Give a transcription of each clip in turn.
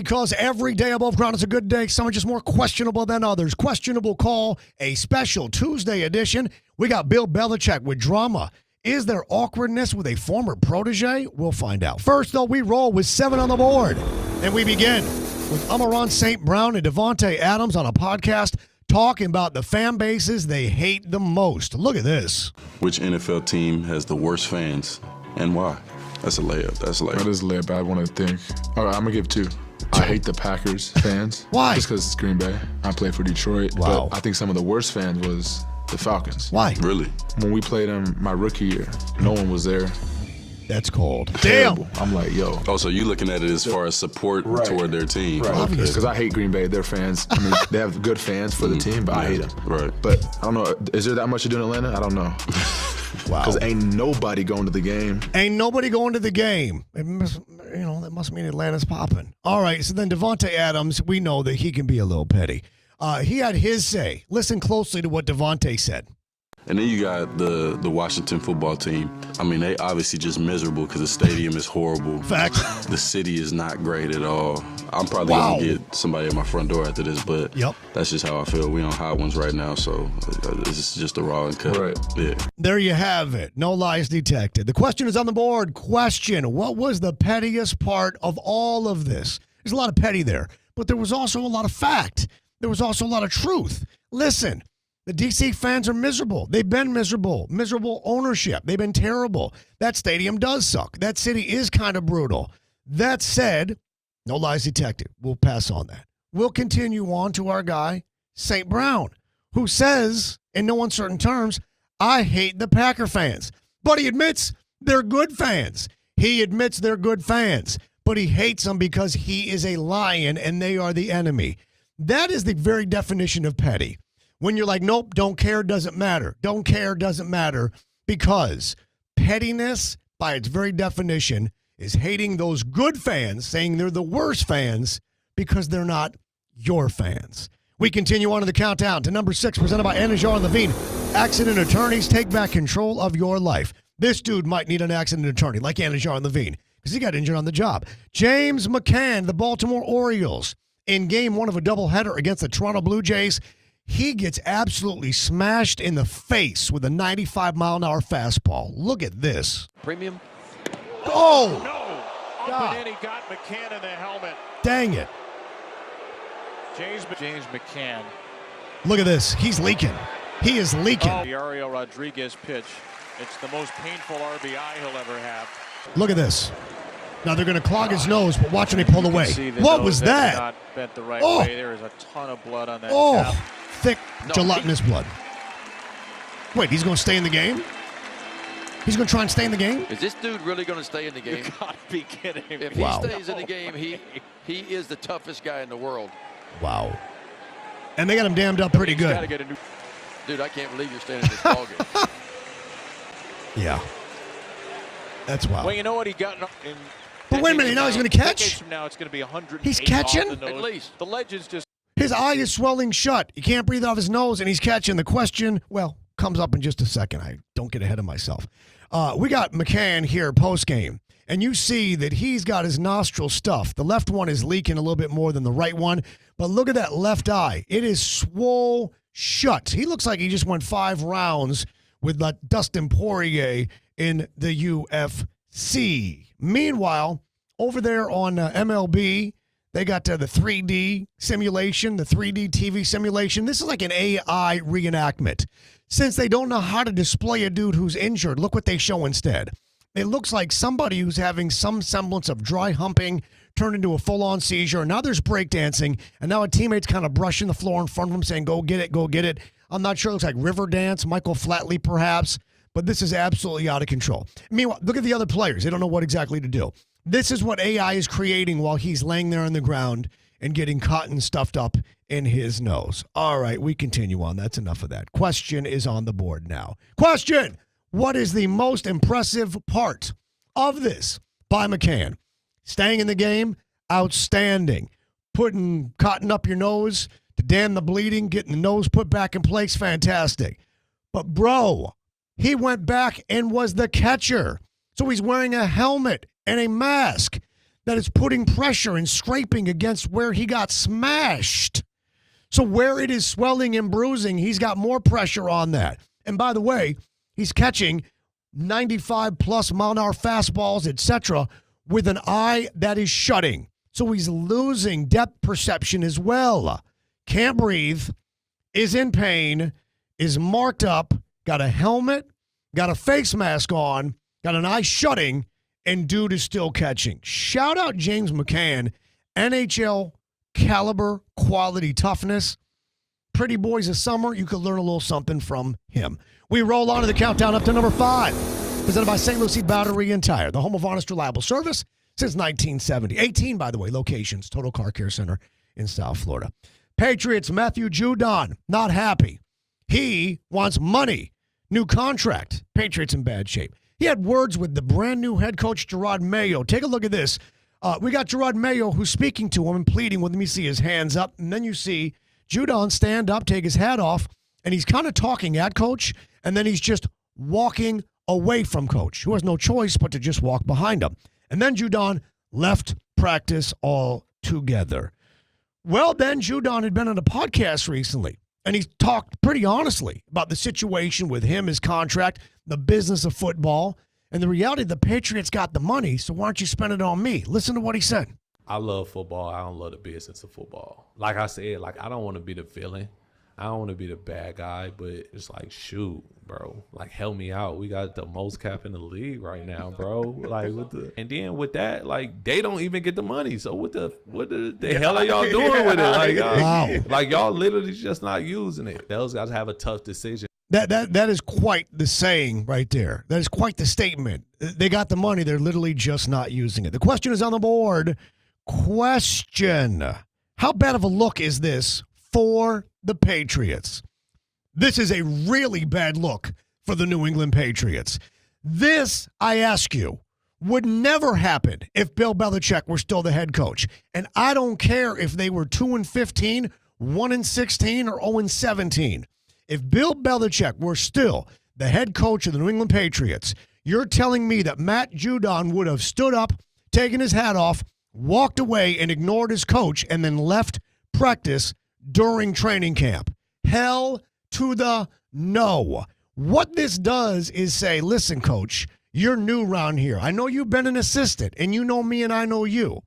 because every day above ground is a good day. Some are just more questionable than others. Questionable call, a special Tuesday edition. We got Bill Belichick with drama. Is there awkwardness with a former protege? We'll find out. First, though, we roll with 7 on the board. And we begin with Amon-Ra St. Brown and Davante Adams on a podcast talking about the fan bases they hate the most. Look at this. Which NFL team has the worst fans and why? That's a layup. That's a layup. That is a layup. I want to think. All right, I'm going to give 2. I hate the Packers fans. Why? Just because it's Green Bay. I play for Detroit. Wow. But I think some of the worst fans was the Falcons. Why? Really? When we played them my rookie year, no one was there. That's cold. Terrible. Damn. I'm like, yo. Oh, so you looking at it as far as support toward their team. Right. Obviously. Because I hate Green Bay. Their fans, I mean, they have good fans for the team, but I hate them. Right. But I don't know. Is there that much to do in Atlanta? I don't know. Wow. Because ain't nobody going to the game. Ain't nobody going to the game. It must, that must mean Atlanta's popping. All right, so then Davante Adams, we know that he can be a little petty. He had his say. Listen closely to what Davante said. And then you got the Washington football team. I mean, they obviously just miserable because the stadium is horrible. Fact. The city is not great at all. I'm probably going to get somebody at my front door after this, but that's just how I feel. We on hot ones right now, so it's just a raw and cut. Right. Yeah. There you have it. No lies detected. The question is on the board. Question, what was the pettiest part of all of this? There's a lot of petty there, but there was also a lot of fact. There was also a lot of truth. Listen. The D.C. fans are miserable. They've been miserable. Miserable ownership. They've been terrible. That stadium does suck. That city is kind of brutal. That said, no lies detected. We'll pass on that. We'll continue on to our guy, St. Brown, who says, in no uncertain terms, I hate the Packer fans. But he admits they're good fans. He admits they're good fans. But he hates them because he is a lion and they are the enemy. That is the very definition of petty. When you're like, nope, don't care, doesn't matter. Don't care, doesn't matter. Because pettiness, by its very definition, is hating those good fans, saying they're the worst fans because they're not your fans. We continue on to the countdown to number 6, presented by Amon-Ra Levine. Accident attorneys, take back control of your life. This dude might need an accident attorney like Amon-Ra Levine because he got injured on the job. James McCann, the Baltimore Orioles, in game 1 of a doubleheader against the Toronto Blue Jays, he gets absolutely smashed in the face with a 95-mile-an-hour fastball. Look at this. Premium. Oh! No! Up and in, he got McCann in the helmet. Dang it. James McCann. Look at this. He's leaking. He is leaking. Oh, the Ariel Rodriguez pitch. It's the most painful RBI he'll ever have. Look at this. Now they're going to clog his nose, but watch when he pull away. What was that? Not bent the right way. There is a ton of blood on that cap. Thick, gelatinous blood. Wait, he's going to stay in the game? He's going to try and stay in the game? Is this dude really going to stay in the game? You gotta be kidding me. If he stays in the game, he is the toughest guy in the world. Wow. And they got him damned up pretty good. Dude, I can't believe you're staying in this ballgame. Yeah. That's wild. Well, you know what he got in. But wait a minute, now he's going to catch? Decades from now, it's going to be 100. He's catching? At least. The legends just. His eye is swelling shut. He can't breathe off his nose, and he's catching. The question, well, comes up in just a second. I don't get ahead of myself. We got McCann here post-game, and you see that he's got his nostril stuffed. The left one is leaking a little bit more than the right one, but look at that left eye. It is swole shut. He looks like he just went 5 rounds with Dustin Poirier in the UFC. Meanwhile, over there on MLB, they got the 3D simulation, the 3D TV simulation. This is like an AI reenactment. Since they don't know how to display a dude who's injured, look what they show instead. It looks like somebody who's having some semblance of dry humping turned into a full-on seizure. Now there's breakdancing, and now a teammate's kind of brushing the floor in front of him saying, go get it, go get it. I'm not sure. It looks like river dance, Michael Flatley perhaps, but this is absolutely out of control. Meanwhile, look at the other players. They don't know what exactly to do. This is what AI is creating while he's laying there on the ground and getting cotton stuffed up in his nose. All right, we continue on. That's enough of that. Question is on the board now. Question, what is the most impressive part of this by McCann? Staying in the game, outstanding. Putting cotton up your nose to dam the bleeding, getting the nose put back in place, fantastic. But, bro, he went back and was the catcher. So he's wearing a helmet and a mask. that is putting pressure and scraping against where he got smashed. So where it is swelling and bruising, he's got more pressure on that. And by the way, he's catching 95-plus mile-an-hour fastballs, etc., with an eye that is shutting. So he's losing depth perception as well. Can't breathe, is in pain, is marked up, got a helmet, got a face mask on, got an eye shutting, and dude is still catching. Shout out James McCann, NHL caliber, quality toughness. Pretty boys of summer, you could learn a little something from him. We roll on to the countdown up to number 5. Presented by St. Lucie Battery and Tire, the home of honest, reliable service since 1970. 18, by the way, locations, Total Car Care Center in South Florida. Patriots, Matthew Judon, not happy. He wants money. New contract. Patriots in bad shape. He had words with the brand new head coach, Gerard Mayo. Take a look at this. We got Gerard Mayo who's speaking to him and pleading with him. You see his hands up, and then you see Judon stand up, take his hat off, and he's kind of talking at coach, and then he's just walking away from coach, who has no choice but to just walk behind him. And then Judon left practice altogether. Well, then Judon had been on a podcast recently, and he talked pretty honestly about the situation with him, his contract, the business of football, and the reality the Patriots got the money, so why don't you spend it on me? Listen to what he said. I love football. I don't love the business of football. Like I said, I don't want to be the villain. I don't want to be the bad guy, but it's like, shoot, bro, help me out. We got the most cap in the league right now, bro. And then with that, they don't even get the money. So what the hell are y'all doing with it? Y'all literally just not using it. Those guys have a tough decision. That is quite the saying right there. That is quite the statement. They got the money. They're literally just not using it. The question is on the board. Question. How bad of a look is this for the Patriots? This is a really bad look for the New England Patriots. This, I ask you, would never happen if Bill Belichick were still the head coach. And I don't care if they were 2-15, 1-16, or 0-17. If Bill Belichick were still the head coach of the New England Patriots, you're telling me that Matt Judon would have stood up, taken his hat off, walked away, and ignored his coach, and then left practice during training camp? Hell to the no. What this does is say, listen, coach, you're new around here. I know you've been an assistant, and you know me and I know you.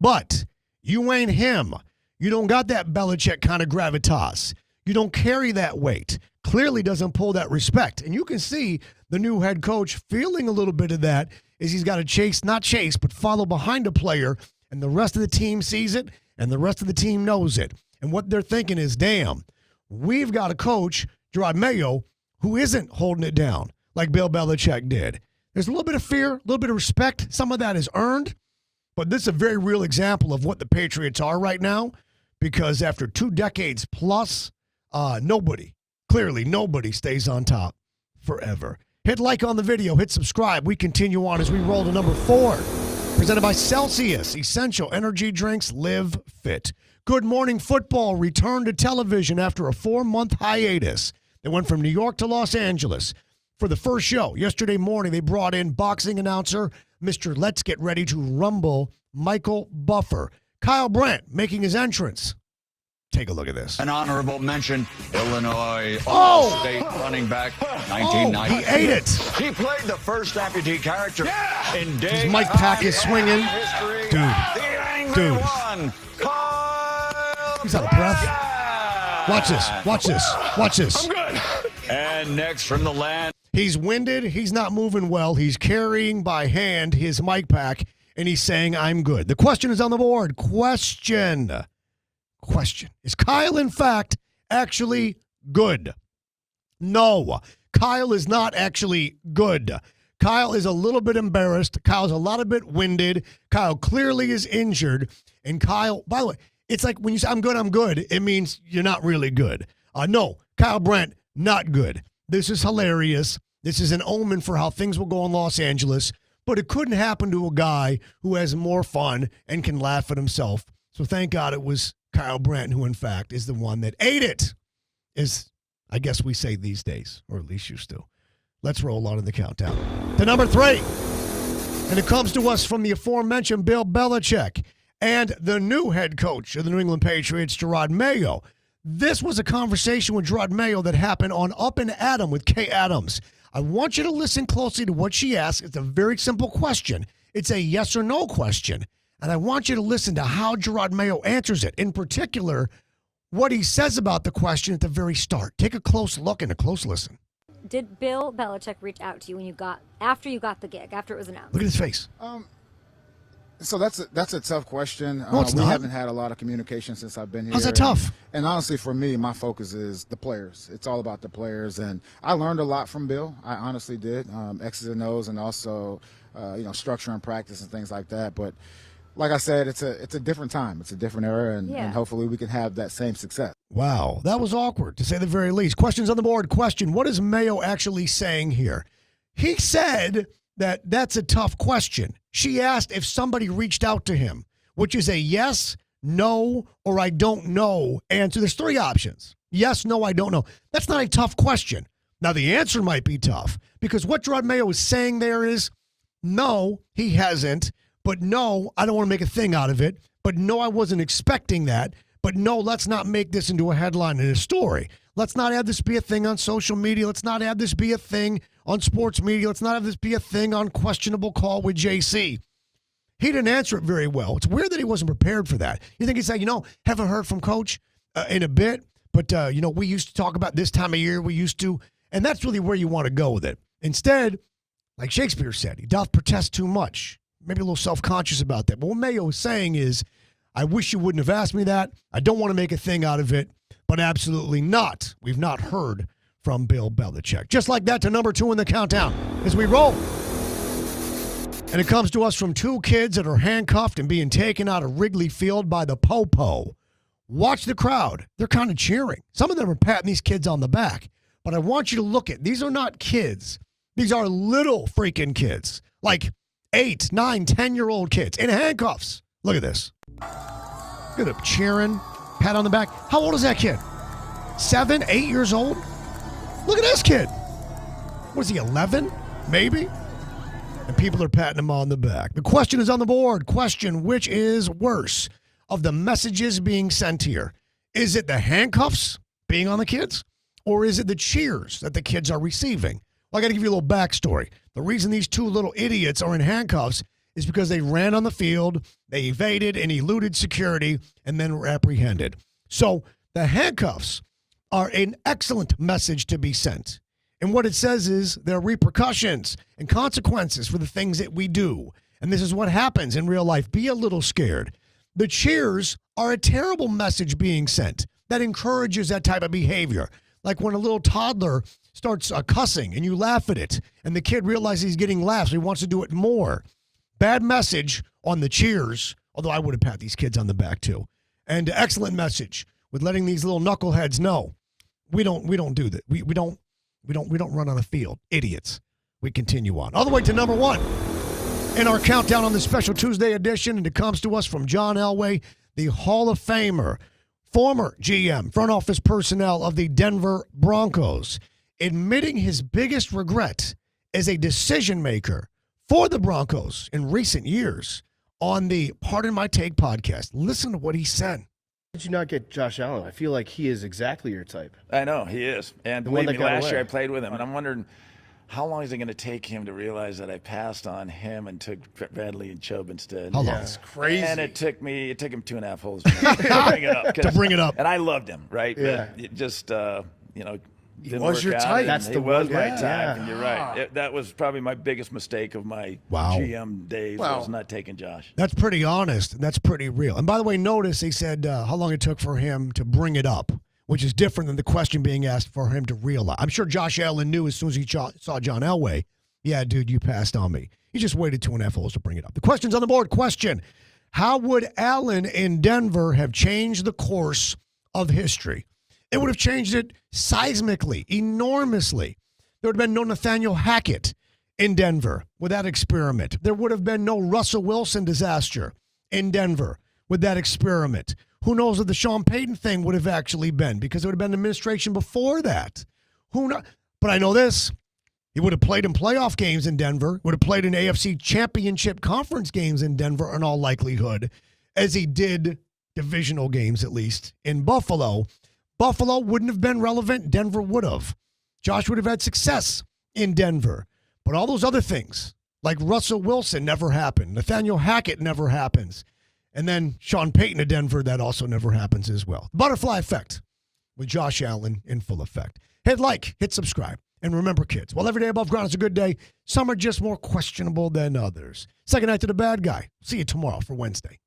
But you ain't him. You don't got that Belichick kind of gravitas. You don't carry that weight. Clearly doesn't pull that respect. And you can see the new head coach feeling a little bit of that as he's got to not chase, but follow behind a player, and the rest of the team sees it, and the rest of the team knows it. And what they're thinking is, damn, we've got a coach, Gerard Mayo, who isn't holding it down like Bill Belichick did. There's a little bit of fear, a little bit of respect. Some of that is earned, but this is a very real example of what the Patriots are right now, because after 2 decades plus, nobody stays on top forever. Hit like on the video, hit subscribe. We continue on as we roll to number 4. Presented by Celsius, essential energy drinks, live fit. Good Morning Football returned to television after a 4-month hiatus. They went from New York to Los Angeles. For the first show, yesterday morning, they brought in boxing announcer, Mr. Let's Get Ready to Rumble, Michael Buffer. Kyle Brandt making his entrance. Take a look at this. An honorable mention, Illinois All-State running back, 1990. He ate it. He played the first amputee character in His mic pack is swinging. history. Dude. The angry one, Kyle He's out of breath. Watch this. Watch this. Watch this. I'm good. And next from the land. He's winded. He's not moving well. He's carrying by hand his mic pack, and he's saying, I'm good. The question is on the board. Question. Is Kyle, in fact, actually good? No. Kyle is not actually good. Kyle is a little bit embarrassed. Kyle's a lot bit winded. Kyle clearly is injured. And Kyle, by the way, it's like when you say, I'm good, it means you're not really good. No, Kyle Brandt, not good. This is hilarious. This is an omen for how things will go in Los Angeles. But it couldn't happen to a guy who has more fun and can laugh at himself. So thank God it was Kyle Brandt who, in fact, is the one that ate it, as I guess we say these days, or at least used to. Let's roll on in the countdown. To number 3. And it comes to us from the aforementioned Bill Belichick and the new head coach of the New England Patriots, Gerard Mayo. This was a conversation with Gerard Mayo that happened on Up and Adam with Kay Adams. I want you to listen closely to what she asked. It's a very simple question. It's a yes or no question. And I want you to listen to how Gerard Mayo answers it. In particular, what he says about the question at the very start. Take a close look and a close listen. Did Bill Belichick reach out to you after you got the gig, after it was announced? Look at his face. So that's a tough question. No, it's we not. haven't had a lot of communication since I've been here. How's that tough? And honestly, for me, my focus is the players. It's all about the players, and I learned a lot from Bill. I honestly did. X's and O's, and also structure and practice and things like that. But like I said, it's a different time. It's a different era, and hopefully we can have that same success. Wow, that was awkward, to say the very least. Questions on the board. Question, what is Mayo actually saying here? He said that that's a tough question. She asked if somebody reached out to him, which is a yes, no, or I don't know answer. There's three options. Yes, no, I don't know. That's not a tough question. Now, the answer might be tough because what Gerard Mayo is saying there is, no, he hasn't, but no, I don't want to make a thing out of it, but no, I wasn't expecting that, but no, let's not make this into a headline in a story. Let's not have this be a thing on social media. Let's not have this be a thing on sports media. Let's not have this be a thing on Questionable Call with JC. He didn't answer it very well. It's weird that he wasn't prepared for that. You think he'd say, haven't heard from Coach in a bit, but, we used to talk about this time of year. We used to, and that's really where you want to go with it. Instead, like Shakespeare said, he doth protest too much. Maybe a little self-conscious about that. But what Mayo is saying is, I wish you wouldn't have asked me that. I don't want to make a thing out of it, but absolutely not. We've not heard from Bill Belichick. Just like that to number 2 in the countdown as we roll. And it comes to us from 2 kids that are handcuffed and being taken out of Wrigley Field by the Popo. Watch the crowd. They're kind of cheering. Some of them are patting these kids on the back. But I want you to look at, these are not kids. These are little freaking kids. Like 8, 9, 10-year-old kids in handcuffs. Look at this. Look at them cheering, pat on the back. How old is that kid? 7, 8 years old? Look at this kid. What is he, 11? Maybe? And people are patting him on the back. The question is on the board. Question, which is worse of the messages being sent here? Is it the handcuffs being on the kids? Or is it the cheers that the kids are receiving? Well, I got to give you a little backstory. The reason these 2 little idiots are in handcuffs is because they ran on the field, they evaded and eluded security, and then were apprehended. So the handcuffs are an excellent message to be sent. And what it says is there are repercussions and consequences for the things that we do. And this is what happens in real life. Be a little scared. The cheers are a terrible message being sent that encourages that type of behavior. Like when a little toddler starts cussing and you laugh at it, and the kid realizes he's getting laughs, so he wants to do it more. Bad message on the cheers, although I would have pat these kids on the back too. And excellent message with letting these little knuckleheads know we don't do that. We don't run on a field. Idiots. We continue on. All the way to number 1 in our countdown on this special Tuesday edition, and it comes to us from John Elway, the Hall of Famer, former GM, front office personnel of the Denver Broncos, admitting his biggest regret as a decision maker for the Broncos in recent years on the Pardon My Take podcast. Listen to what he said. Why did you not get Josh Allen? I feel like he is exactly your type. I know, he is. And believe me, last year I played with him, and I'm wondering how long is it going to take him to realize that I passed on him and took Bradley and Chubb instead? How long? That's crazy. And it took him 2.5 holes to bring it up. And I loved him, right? Yeah. But it just, he was your type. That's the was my type, and you're right. That was probably my biggest mistake of my GM days was not taking Josh. That's pretty honest. That's pretty real. And by the way, notice they said how long it took for him to bring it up, which is different than the question being asked for him to realize. I'm sure Josh Allen knew as soon as he saw John Elway, yeah, dude, you passed on me. He just waited 2.5 holes to bring it up. The question's on the board. Question, how would Allen in Denver have changed the course of history? It would have changed it seismically, enormously. There would have been no Nathaniel Hackett in Denver with that experiment. There would have been no Russell Wilson disaster in Denver with that experiment. Who knows what the Sean Payton thing would have actually been, because it would have been an administration before that. Who knows? But I know this. He would have played in playoff games in Denver, would have played in AFC championship conference games in Denver in all likelihood, as he did divisional games at least in Buffalo. Buffalo wouldn't have been relevant. Denver would have. Josh would have had success in Denver. But all those other things, like Russell Wilson, never happened. Nathaniel Hackett never happens. And then Sean Payton to Denver, that also never happens as well. Butterfly effect with Josh Allen in full effect. Hit like, hit subscribe. And remember, kids, while every day above ground is a good day, some are just more questionable than others. Second night to the bad guy. See you tomorrow for Wednesday.